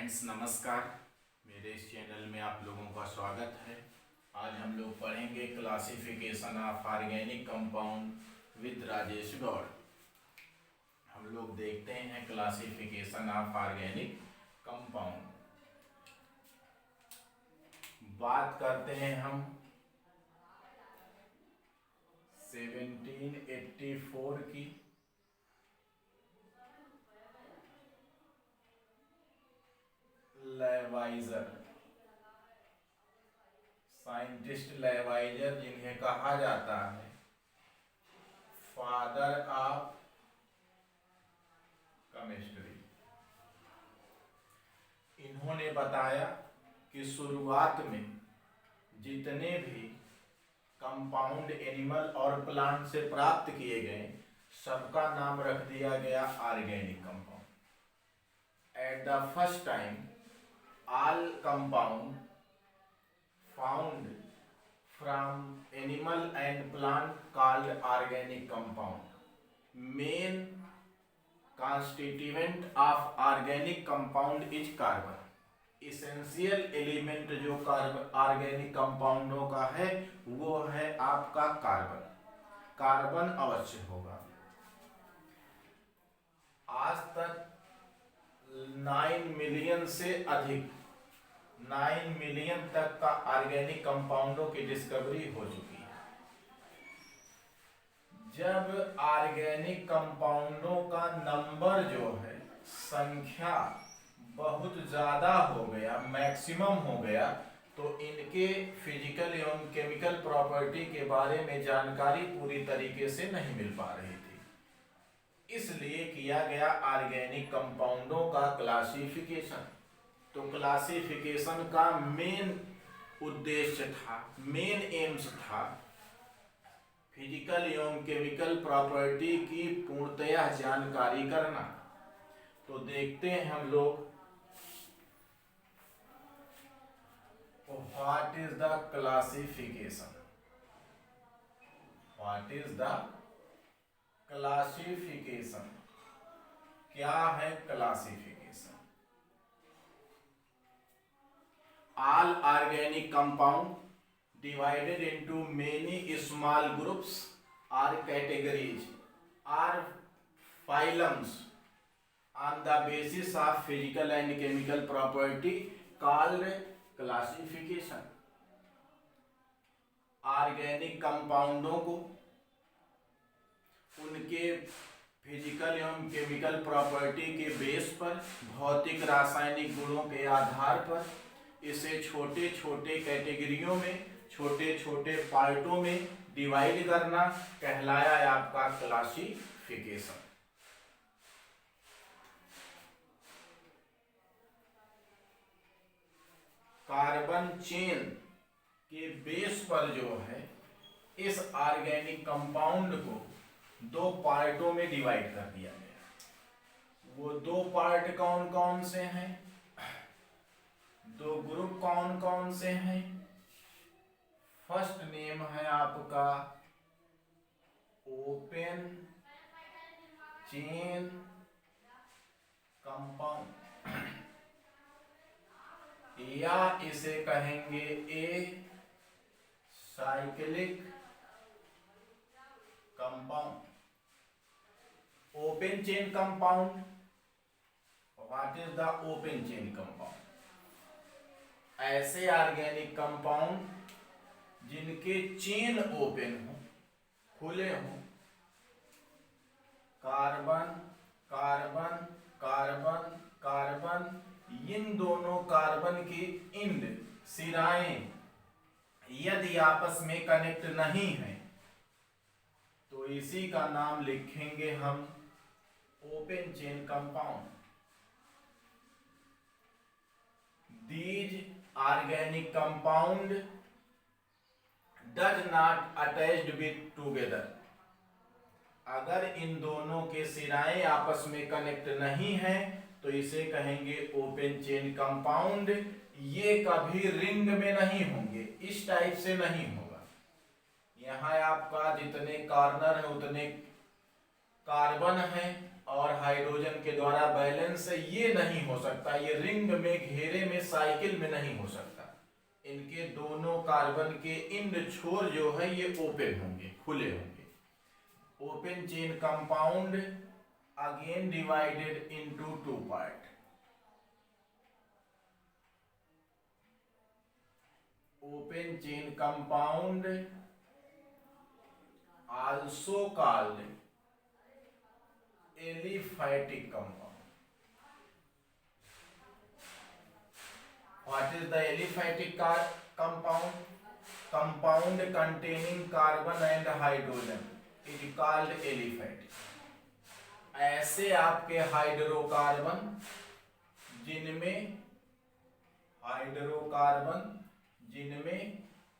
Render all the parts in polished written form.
Friends नमस्कार। मेरे इस चैनल में आप लोगों का स्वागत है। आज हम लोग पढ़ेंगे classification of organic compound with Rajesh Gaur. हम लोग देखते हैं क्लासिफिकेशन ऑफ ऑर्गेनिक कंपाउंड। बात करते हैं हम 1784 की। लेवाइजर, साइंटिस्ट लेवाइजर, जिन्हें कहा जाता है फादर ऑफ केमिस्ट्री, इन्होंने बताया कि शुरुआत में जितने भी कंपाउंड एनिमल और प्लांट से प्राप्त किए गए सबका नाम रख दिया गया organic compound. At the first time all compound found from animal and plant called organic compound. Main constituent of organic compound is carbon. Essential element जो ऑर्गेनिक कंपाउंडों का है वो है आपका कार्बन। कार्बन अवश्य होगा। आज तक 9 मिलियन से अधिक 9 मिलियन तक का ऑर्गेनिक कंपाउंडों की डिस्कवरी हो चुकी है। जब ऑर्गेनिक कंपाउंडों का नंबर जो है, संख्या बहुत ज्यादा हो गया, मैक्सिमम हो गया, तो इनके फिजिकल एवं केमिकल प्रॉपर्टी के बारे में जानकारी पूरी तरीके से नहीं मिल पा रही थी। इसलिए किया गया ऑर्गेनिक कंपाउंडों का क्लासिफिकेशन। तो क्लासिफिकेशन का मेन उद्देश्य था, मेन एम्स था फिजिकल एवं केमिकल प्रॉपर्टी की पूर्णतया जानकारी करना। तो देखते हैं हम लोग what is the classification. What is the classification, क्या है classification? All organic compound divided into many small groups or categories or phylums on the basis of physical and chemical property called classification. Organic कंपाउंडों को उनके physical एवं chemical property के base पर, भौतिक रासायनिक गुणों के आधार पर इसे छोटे छोटे कैटेगरियों में, छोटे छोटे पार्टों में डिवाइड करना कहलाया है आपका क्लासिफिकेशन। कार्बन चेन के बेस पर जो है इस ऑर्गेनिक कंपाउंड को 2 पार्टों में डिवाइड कर दिया गया। वो 2 पार्ट कौन कौन से हैं, 2 ग्रुप कौन कौन से हैं? फर्स्ट नेम है आपका ओपन चेन कंपाउंड, या इसे कहेंगे ए cyclic compound. Open chain compound, what is the open chain compound? ऐसे ऑर्गेनिक कंपाउंड जिनके चेन ओपन हो, खुले हो, कार्बन कार्बन कार्बन कार्बन, इन दोनों कार्बन की इंड सिराएं यदि आपस में कनेक्ट नहीं है तो इसी का नाम लिखेंगे हम open chain compound. These organic compound does not attached with together। अगर इन दोनों के सिराएं आपस में कनेक्ट नहीं है तो इसे कहेंगे ओपन चेन कंपाउंड। ये कभी रिंग में नहीं होंगे, इस टाइप से नहीं होगा। यहाँ आपका जितने कॉर्नर है उतने कार्बन है और हाइड्रोजन के द्वारा बैलेंस है, ये नहीं हो सकता, ये रिंग में, घेरे में, साइकिल में नहीं हो सकता। इनके दोनों कार्बन के इंड छोर जो है ये ओपन होंगे, खुले होंगे। Open chain compound again divided into two part. Open chain compound also called aliphatic compound. What is the aliphatic compound? Compound containing carbon and hydrogen is called aliphatic. ऐसे आपके हाइड्रोकार्बन जिनमें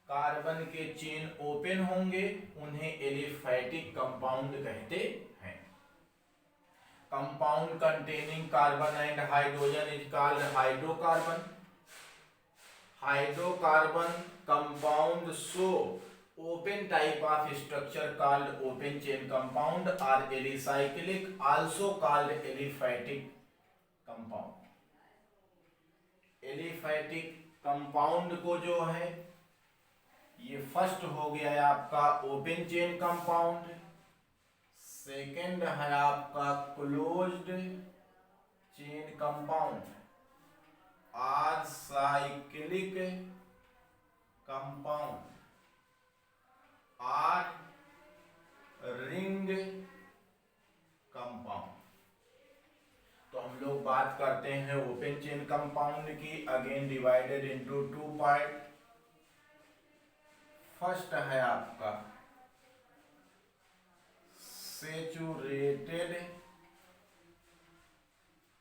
कार्बन के chain open होंगे उन्हें aliphatic compound कहते हैं। Compound containing carbon and hydrogen is called hydrocarbon. Hydrocarbon compound show open type of structure called open chain compound or alicyclic, also called aliphatic compound। Aliphatic compound को जो है ये first हो गया है आपका ओपन चेन कंपाउंड, सेकंड है आपका क्लोज्ड चेन कंपाउंड और cyclic compound or ring compound. तो हम लोग बात करते हैं ओपन चेन कंपाउंड की, again divided into two part. First है आपका saturated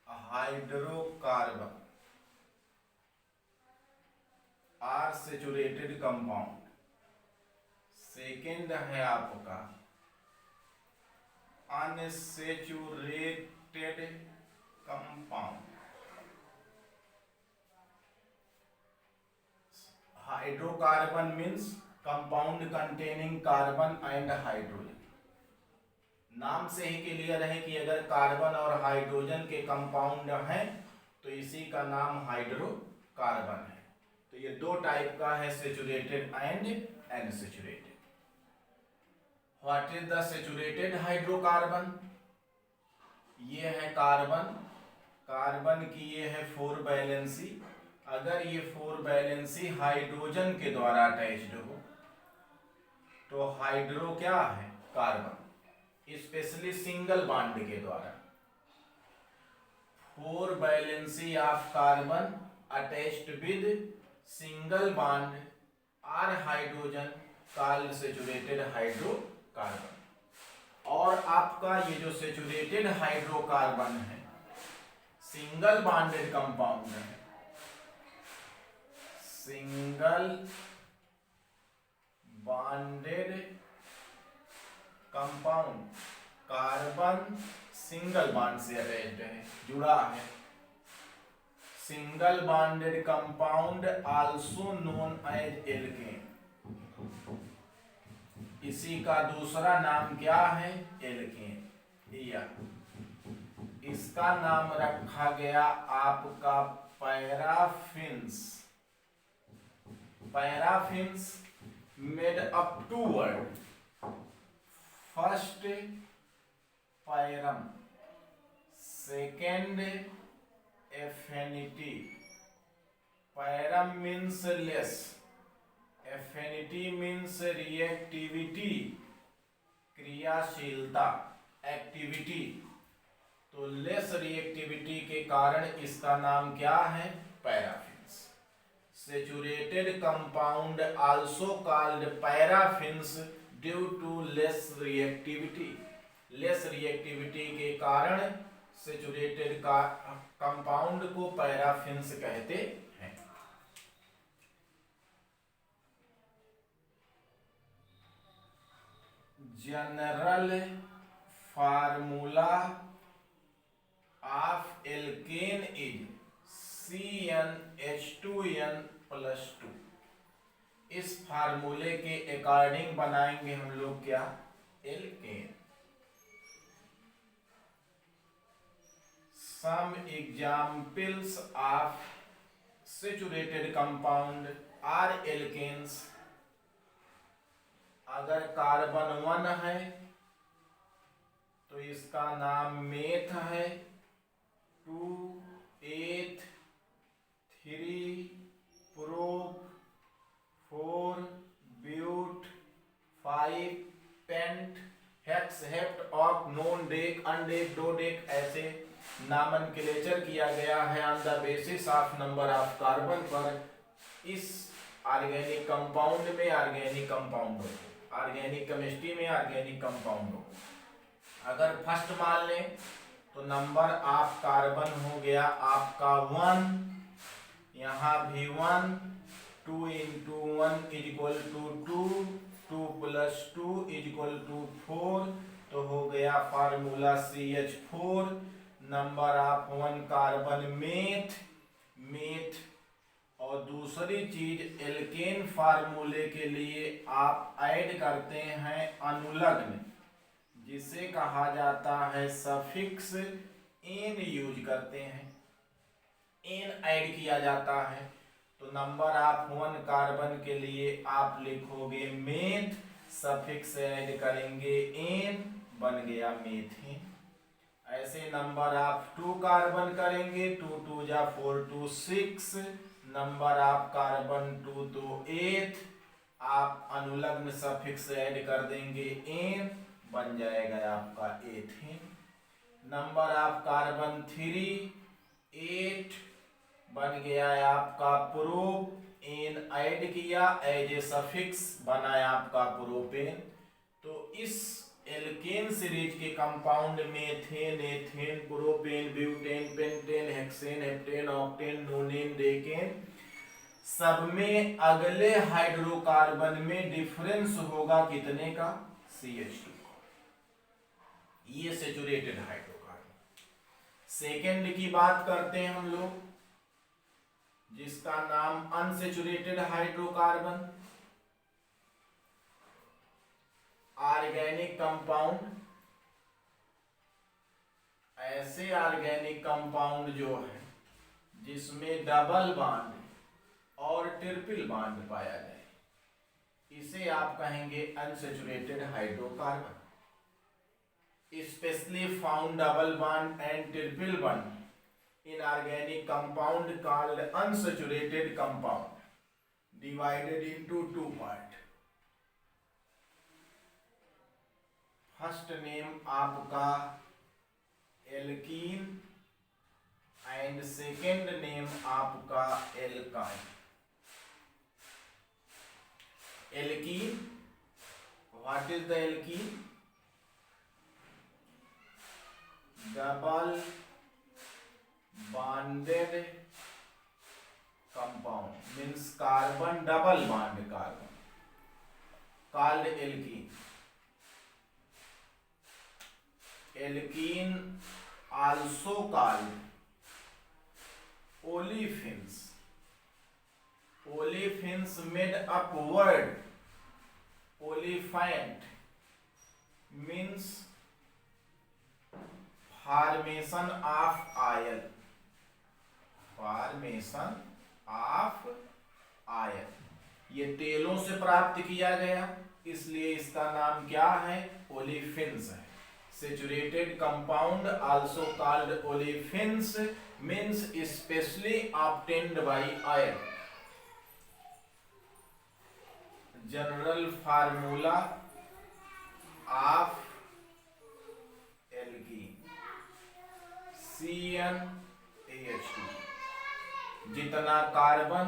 hydrocarbon or saturated compound. Second है आपका unsaturated compound. Hydrocarbon means compound containing carbon and hydrogen. नाम से ही क्लियर है कि अगर कार्बन और हाइड्रोजन के कंपाउंड हैं तो इसी का नाम हाइड्रोकार्बन है। तो ये दो टाइप का है, saturated and unsaturated. What is the saturated hydrocarbon? ये है कार्बन की ये है 4 वैलेंसी। अगर ये 4 वैलेंसी हाइड्रोजन के द्वारा अटैच्ड हो तो हाइड्रो क्या है? कार्बन, स्पेशली सिंगल बॉन्ड के द्वारा। 4 valency of carbon attached with single bond or hydrogen called saturated hydrocarbon. और आपका ये जो सेचुरेटेड हाइड्रोकार्बन है सिंगल बॉन्डेड कंपाउंड है, single bonded compound. Carbon single bond से अटैच्ड है, जुड़ा है। Single bonded compound also known as alkane. इसी का दूसरा नाम क्या है? एल्केन। या इसका नाम रखा गया आपका paraffins. Paraffins made up to word. First parum, second affinity. Parum means less, affinity means reactivity, क्रियाशीलता, एक्टिविटी। तो लेस रिएक्टिविटी के कारण इसका नाम क्या है? Paraffins. Saturated compound also called paraffins due to less reactivity. Less reactivity के कारण सेचुरेटेड का कंपाउंड को पैराफिन्स कहते हैं। General formula of alkane is CnH2n+2। इस फार्मूले के अकॉर्डिंग बनाएंगे हम लोग क्या? Alkane. some examples of saturated compound are alkanes। अगर कार्बन 1 है तो इसका नाम मेथ है, 2 8 3 prop, 4 but, 5 pent, hex, hept, oct, non dec, undec, dodec, ऐसे नामनक्लेचर किया गया है on the basis of number of carbon पर। इस ऑर्गेनिक कंपाउंड में ऑर्गेनिक कंपाउंडों, ऑर्गेनिक केमिस्ट्री में ऑर्गेनिक कंपाउंडों, अगर फर्स्ट मान लें तो नंबर ऑफ कार्बन हो गया आपका 1, यहाँ भी 1, 2 into 1 is equal to 2, 2 plus 2 is equal to 4, तो हो गया formula CH4। Number of 1 carbon meth, meth, और दूसरी चीज एल्केन फार्मूले के लिए आप ऐड करते हैं अनुलग्न, जिसे कहा जाता है सफिक्स एन यूज करते हैं, एन ऐड किया जाता है। तो नंबर ऑफ 1 कार्बन के लिए आप लिखोगे मेथ, सफिक्स ऐड करेंगे एन, बन गया मेथेन। ऐसे नंबर ऑफ 2 कार्बन करेंगे, 2 2 जा 4 2 6, नंबर ऑफ कार्बन 2 2 8, आप अनुलग्न सफिक्स ऐड कर देंगे एन, बन जाएगा आपका एथेन। नंबर ऑफ कार्बन 3 8, बन गया है आपका प्रोप, एन ऐड किया एज ए सफिक्स, बना है आपका प्रोपेन। तो इस एल्केन सीरीज के compound methane, ethane, propane, butane, pentane, hexane, heptane, octane, नोनेन, decane, सब में अगले हाइड्रोकार्बन में डिफरेंस होगा कितने का? CH2। ये सैचुरेटेड हाइड्रोकार्बन। सेकेंड की बात करते हैं हम लोग, जिसका नाम अनसैचुरेटेड हाइड्रोकार्बन। ऑर्गेनिक कंपाउंड, ऐसे ऑर्गेनिक कंपाउंड जो है जिसमें डबल बॉन्ड और ट्रिपल बॉन्ड पाया जाए, इसे आप कहेंगे unsaturated hydrocarbon. Specially found double bond and triple bond in organic compound called unsaturated compound, divided into 2 parts। First name आपका एल्कीन एंड सेकेंड नेम आपका alkyne. Alkene, what is the alkene? Double bonded compound, means carbon double bond carbon, called alkene। Alkene also called olefins। Olefins made up word olefant means formation of oil, formation of ion. ये तेलों से प्राप्त किया गया, इसलिए इसका नाम क्या है? ओलिफिन्स है। Saturated compound also called olefins means specially obtained by ion. General formula of alkene CnH2। जितना कार्बन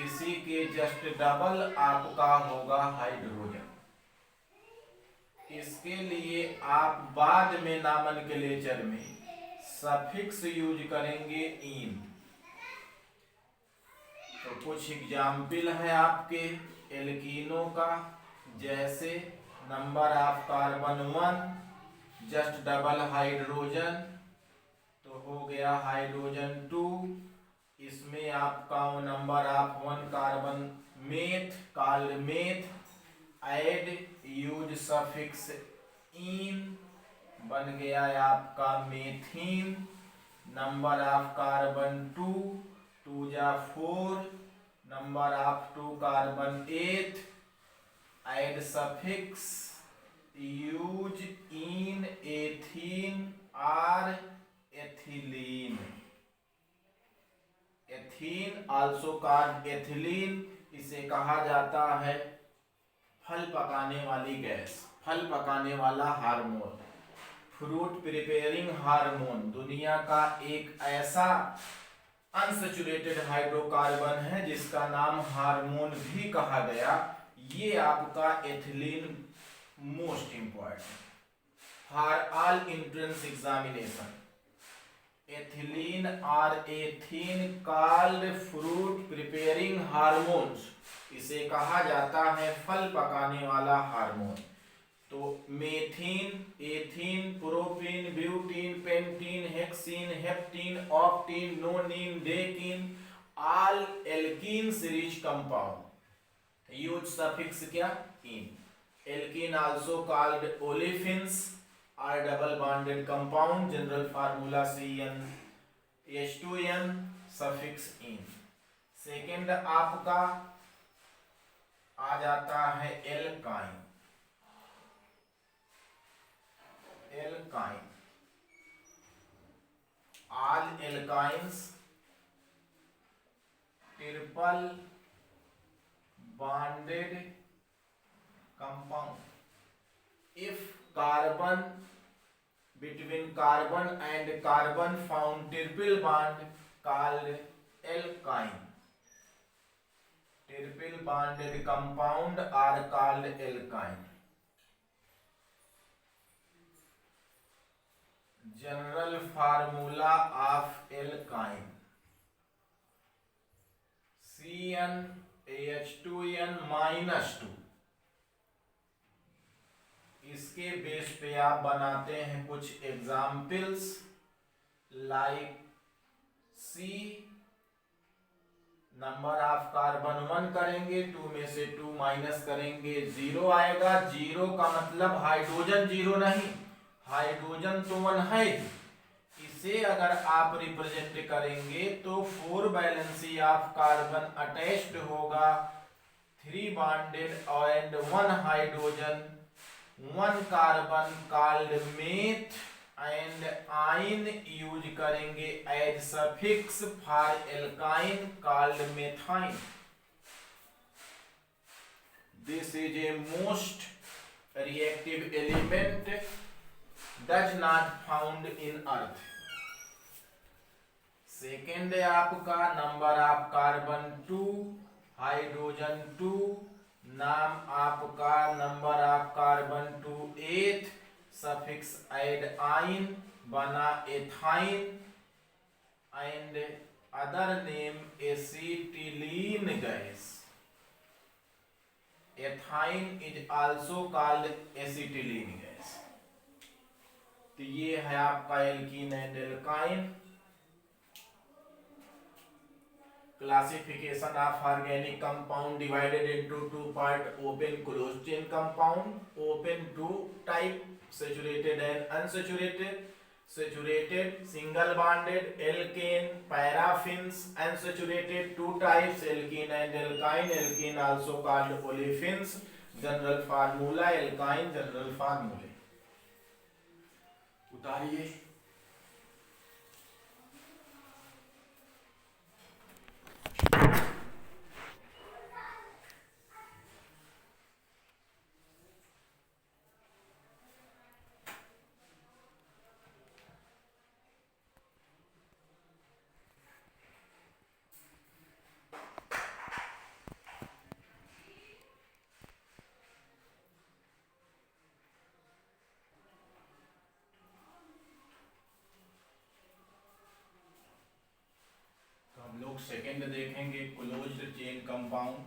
इसी के जस्ट डबल आपका होगा हाइड्रोजन। इसके लिए आप बाद में नामनक्लेचर में सफिक्स यूज करेंगे इन। तो कुछ एग्जाम्पल है आपके एल्कीनों का, जैसे number of carbon 1, just double hydrogen, तो हो गया हाइड्रोजन 2। इसमें आपका number of 1 carbon meth, called meth, add use suffix in, बन गया है आपका मेथीन। number of carbon 2, 2 जा 4, number of 2 carbon 8, add suffix, use in ethene or ethylene. Ethene also called ethylene, इसे कहा जाता है फल पकाने वाली गैस, फल पकाने वाला हार्मोन, फ्रूट प्रिपेयरिंग हार्मोन। दुनिया का एक ऐसा अनसैचुरेटेड हाइड्रोकार्बन है जिसका नाम हार्मोन भी कहा गया। ये आपका ethylene most important for all entrance examination. Ethylene और ethene called fruit preparing hormones, इसे कहा जाता है फल पकाने वाला हार्मोन। तो methene, ethene, propene, butene, pentene, hexene, heptene, octene, nonene, decene, all alkenes rich compound. Use suffix क्या? In. Alkene also called olefins are double bonded compound, general formula CnH2n suffix in। Second आपका आ जाता है alkyne. Alkyne, all alkynes triple bonded compound। if carbon between carbon and carbon found triple bond called alkyne। triple bonded compound are called alkyne। general formula of alkyne CnH2n -2। इसके base पे आप बनाते हैं कुछ examples, like C, number of carbon 1 करेंगे, 2 में से 2 minus करेंगे 0 आएगा। 0 का मतलब हाइड्रोजन 0 नहीं, हाइड्रोजन तो 1 है। इसे अगर आप रिप्रेजेंट करेंगे तो 4 वैलेंसी ऑफ कार्बन अटैच्ड होगा, 3 bonded and 1 hydrogen, 1 carbon called meth and yne use करेंगे as suffix for alkyne called methyne. This is a most reactive element does not found in earth. Second है आपका number of carbon 2, hydrogen 2, नाम आपका number of carbon 2 8, suffix add yne बना ethyne and other name acetylene gas. Ethyne is also called acetylene gas. तो ये है आपका alkene and alkyne. Classification of organic compound divided into 2 part, open closed chain compound, open 2 type, saturated and unsaturated। Saturated single bonded alkane, paraffins, unsaturated 2 types, alkene and alkyne, alkene also called olefins, general formula alkyne, general formula। उतारिए। Second देखेंगे closed chain compound.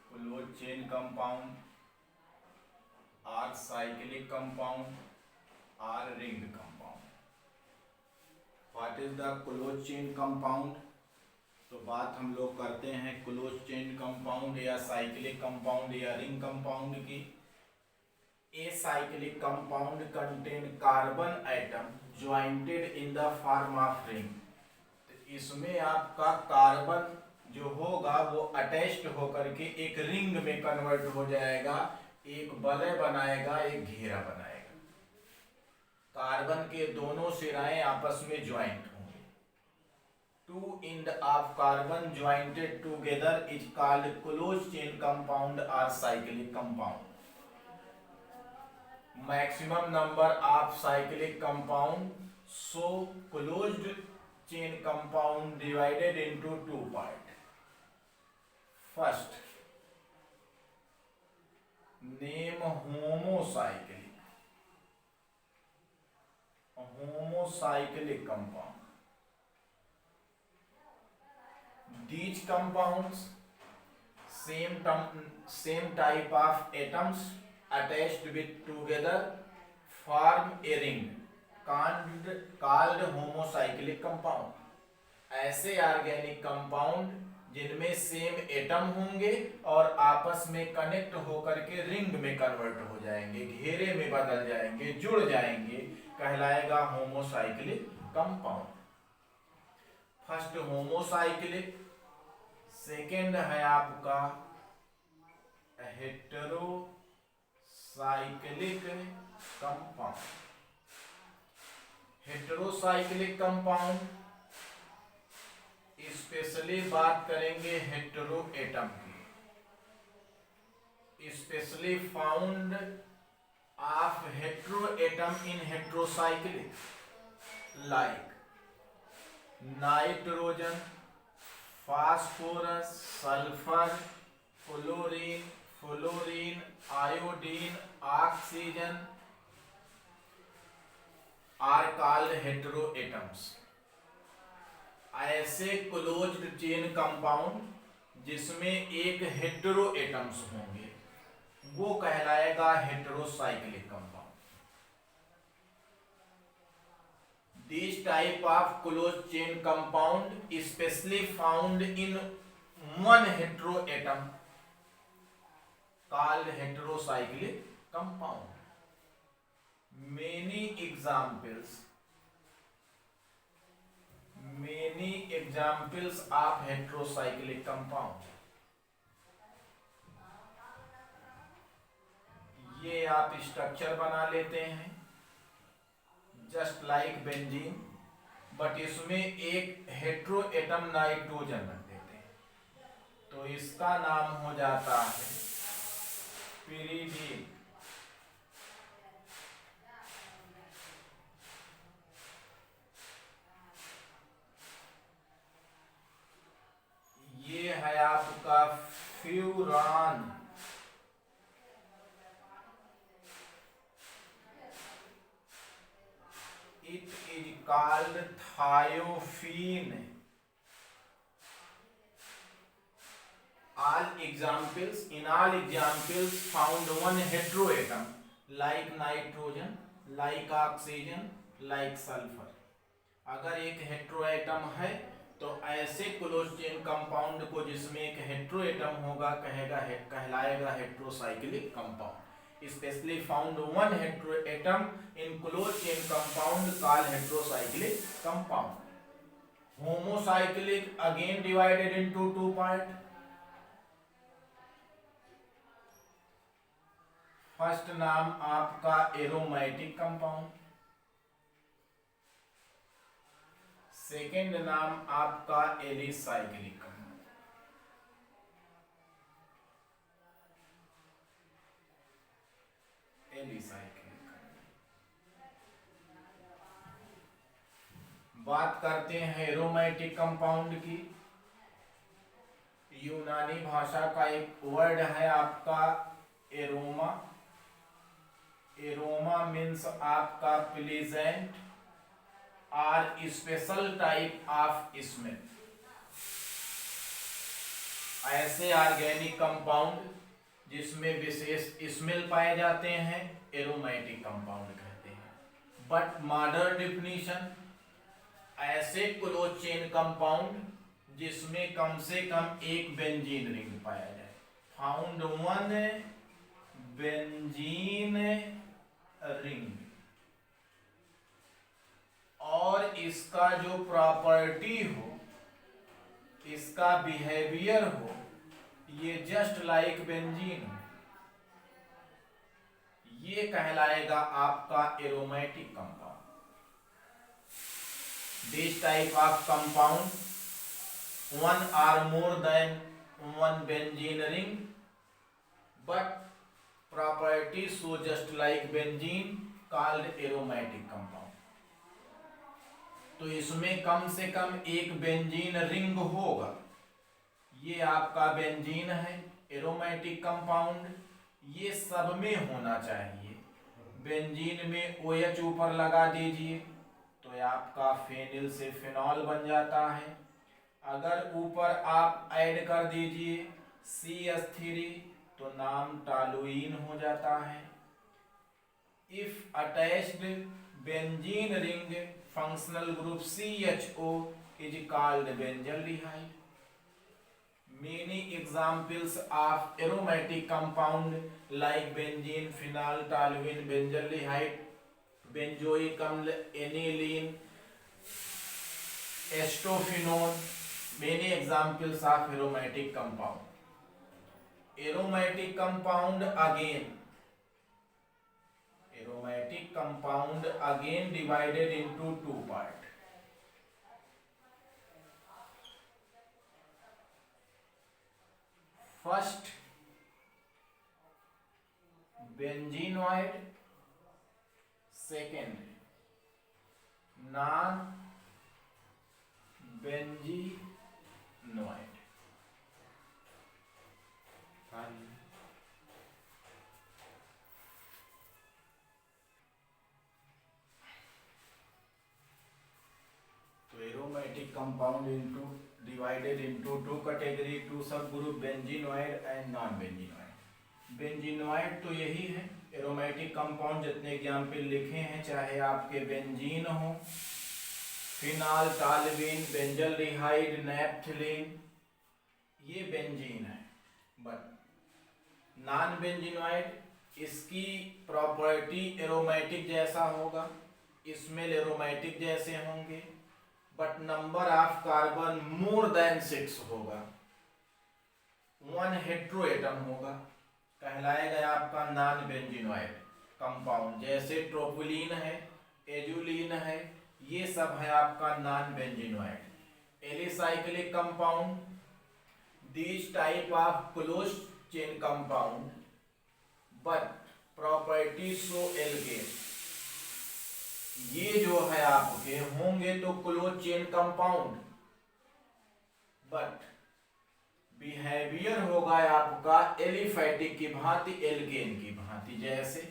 Closed chain compound or cyclic compound or ringed compound. What is the closed chain compound? तो बात हम लोग करते हैं closed chain compound या cyclic compound या रिंग कंपाउंड की। A cyclic compound contain carbon atom jointed in the form of ring. इसमें आपका कार्बन जो होगा वो अटैच्ड होकर के एक रिंग में कन्वर्ट हो जाएगा, एक वलय बनाएगा, एक घेरा बनाएगा। कार्बन के दोनों सिराएं आपस में ज्वाइंट होंगे। Two end of carbon jointed together is called close chain compound और cyclic compound. Maximum number of cyclic compound so closed chain compound divided into two part. First name homocyclic compound. These compounds same type of atoms attached with together form a ring called homocyclic compound. ऐसे organic compound जिनमें same atom होंगे और आपस में connect होकर के ring में convert हो जाएंगे, घेरे में बदल जाएंगे, जुड़ जाएंगे, कहलाएगा homocyclic compound. First homocyclic, second है आपका heterocyclic compound. Heterocyclic compound specially बात करेंगे हेटेरो एटम की, specially found of hetero atom in heterocyclic like nitrogen, phosphorus, sulphur, fluorine, iodine, oxygen are called hetero atoms. ऐसे क्लोज्ड चेन कंपाउंड जिसमें एक hetero atoms होंगे वो कहलाएगा heterocyclic compound. This type of closed chain compound specially found in one hetero atom called heterocyclic compound. Many examples of heterocyclic compound। ये आप structure बना लेते हैं जस्ट लाइक बेंजीन, बट इसमें एक हेटेरो एटम नाइट्रोजन रख देते हैं तो इसका नाम हो जाता है पिरीडीन। ये है आपका furan. It is called thiophene. in all examples found one heteroatom like nitrogen, like oxygen, like sulfur। अगर एक हेटेरोएटम है तो ऐसे क्लोज चेन कंपाउंड को जिसमें एक हेटेरोएटम होगा कहलाएगा heterocyclic compound. Specially found one heteroatom in close chain compound called heterocyclic compound. Homocyclic again divided into two part. First नाम आपका एरोमेटिक कंपाउंड, सेकेंड नाम आपका एलिसाइक्लिक कंपाउंड। बात करते हैं एरोमेटिक कंपाउंड की। यूनानी भाषा का एक वर्ड है आपका एरोमा। एरोमा मीन्स आपका प्लीजेंट और स्पेशल टाइप ऑफ स्मेल। ऐसे ऑर्गेनिक कंपाउंड जिसमें विशेष स्मेल पाए जाते हैं एरोमेटिक कंपाउंड कहते हैं। बट मॉडर्न डिफिनीशन, ऐसे क्लोज चेन कंपाउंड जिसमें कम से कम एक बेंजीन रिंग पाया जाए। फाउंड वन बेंजीन रिंग और इसका जो प्रॉपर्टी हो, इसका बिहेवियर हो, ये जस्ट लाइक बेंजीन हो, ये कहलाएगा आपका aromatic compound. This type of compound one or more than one benzene ring but property so just like benzene called aromatic compound। तो इसमें कम से कम एक बेंजीन रिंग होगा, ये आपका बेंजीन है एरोमेटिक कंपाउंड, ये सब में होना चाहिए। बेंजीन में OH ऊपर लगा दीजिए तो आपका फेनिल से फिनॉल बन जाता है। अगर ऊपर आप ऐड कर दीजिए CH3 तो नाम टॉलुइन हो जाता है। If attached benzene ring functional group CHO is called benzaldehyde. Many examples of aromatic compound like benzene, phenol, toluene, benzaldehyde, benzoic अम्ल, aniline, एस्टोफिनोन, many examples of aromatic compound। aromatic compound again divided into two part। first benzenoid, second non benzenoid। तो aromatic compound into divided into two category, two sub group, benzenoid and non benzenoid. Benzenoid तो यही है aromatic compound जितने example लिखे हैं, चाहे आपके benzene हो, फिनॉल, टॉलुइन, बेंजल्डिहाइड, नैप्थलीन, ये बेंजीन है। बट नॉन बेंजीनोइड, इसकी प्रॉपर्टी एरोमेटिक जैसा होगा, इसमें एरोमेटिक जैसे होंगे, but number of carbon more than 6 होगा, 1 हेट्रो एटम होगा, कहलाएगा आपका नॉन बेंजीनोइड कंपाउंड। जैसे ट्रोपुलिन है, एजुलिन है, ये सब है आपका non benzenoid. Alicyclic compound, this type of close chain compound but property so alkane, ये जो है आपके होंगे तो close chain compound, but behaviour होगा आपका एलिफैटिक की भांति, एल्केन की भांति। जैसे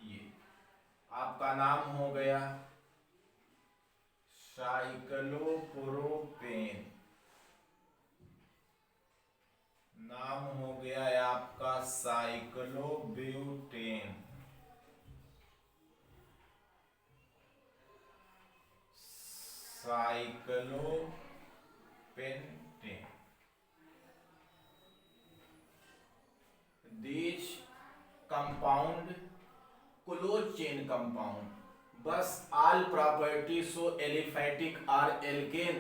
ये आपका नाम हो गया साइक्लोप्रोपेन, नाम हो गया आपका cyclobutane, cyclopentane. This compound close chain compound, बस all properties so aliphatic or alkane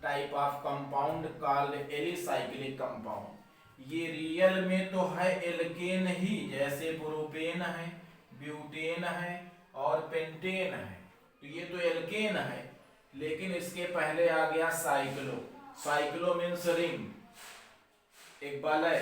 type of compound called alicyclic compound। ये रियल में तो है एल्केन ही, जैसे प्रोपेन है, ब्यूटेन है और पेंटेन है, तो ये तो एल्केन है, लेकिन इसके पहले आ गया साइक्लो। साइक्लो मीन्स रिंग, एक वलय,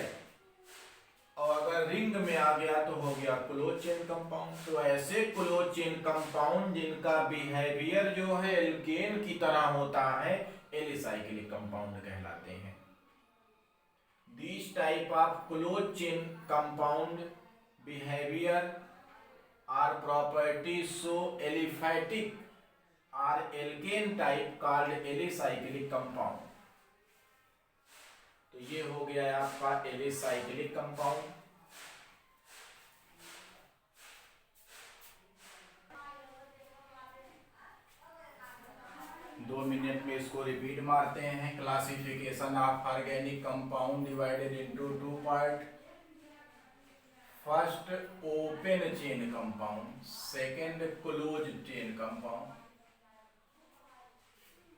और अगर रिंग में आ गया तो हो गया क्लोज चेन कंपाउंड। तो ऐसे क्लोज चेन कंपाउंड जिनका बिहेवियर जो है एल्केन की तरह होता है, एलिसाइक्लिक कंपाउंड कहलाते हैं। This type of close chain compound behaviour or property so aliphatic or alkane type called alicyclic compound. तो ये हो गया आपका एलिसाइक्लिक कंपाउंड। 2 मिनट में इसको रिपीट मारते हैं। Classification of organic compound divided into 2 part. First open chain compound, second close chain compound.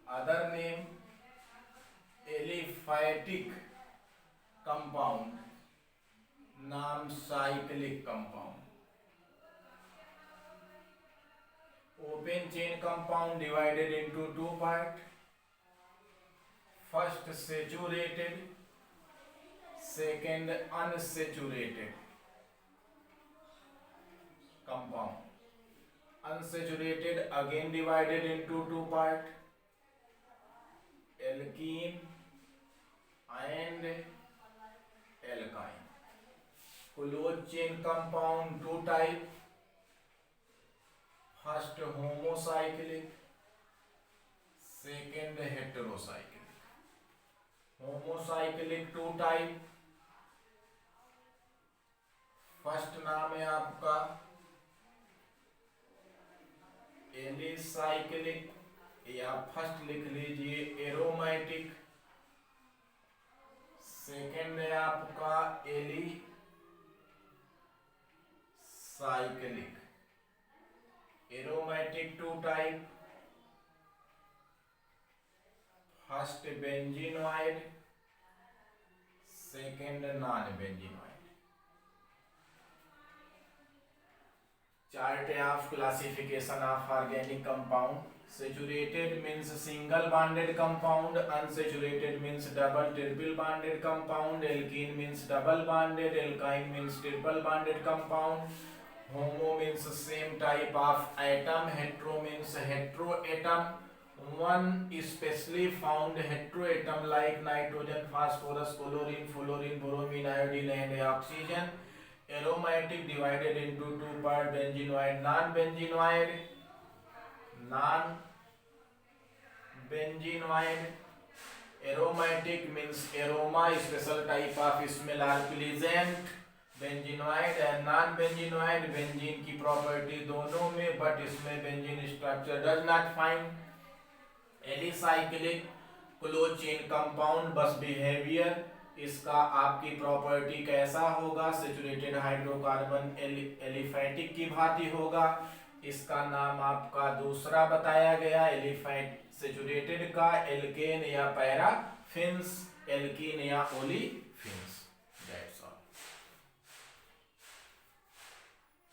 Other name aliphatic compound, नाम cyclic compound. Open chain compound divided into 2 part. First saturated, second unsaturated compound. Unsaturated again divided into 2 part, alkene and alkyne. Closed chain compound 2 type. First homocyclic, second heterocyclic. Homocyclic 2 type. First नाम है आपका alicyclic, या first लिख लीजिए aromatic. Second है आपका alicyclic. Aromatic 2 type. First benzenoid, second non benzenoid. Chart of classification of organic compound. Saturated means single bonded compound, unsaturated means double triple bonded compound, alkene means double bonded, alkyne means triple bonded compound, homo means same type of atom, hetero means heteroatom. One especially found heteroatom like nitrogen, phosphorus, chlorine, fluorine, bromine, iodine and oxygen. Aromatic divided into 2 part, benzenoid, non-benzenoid. Non-benzenoid. Aromatic means aroma, special type of smell or pleasant. Benzenoid and non-benzenoid, benzene की property दोनों में, but इसमें benzene structure does not find. Alicyclic close chain compound, बस behaviour इसका आपकी property कैसा होगा, saturated hydrocarbon aliphatic की भांति होगा। इसका नाम आपका दूसरा बताया गया एलिफैट, सैचुरेटेड का एल्केन या पैराफिन्स, एल्कीन या ओली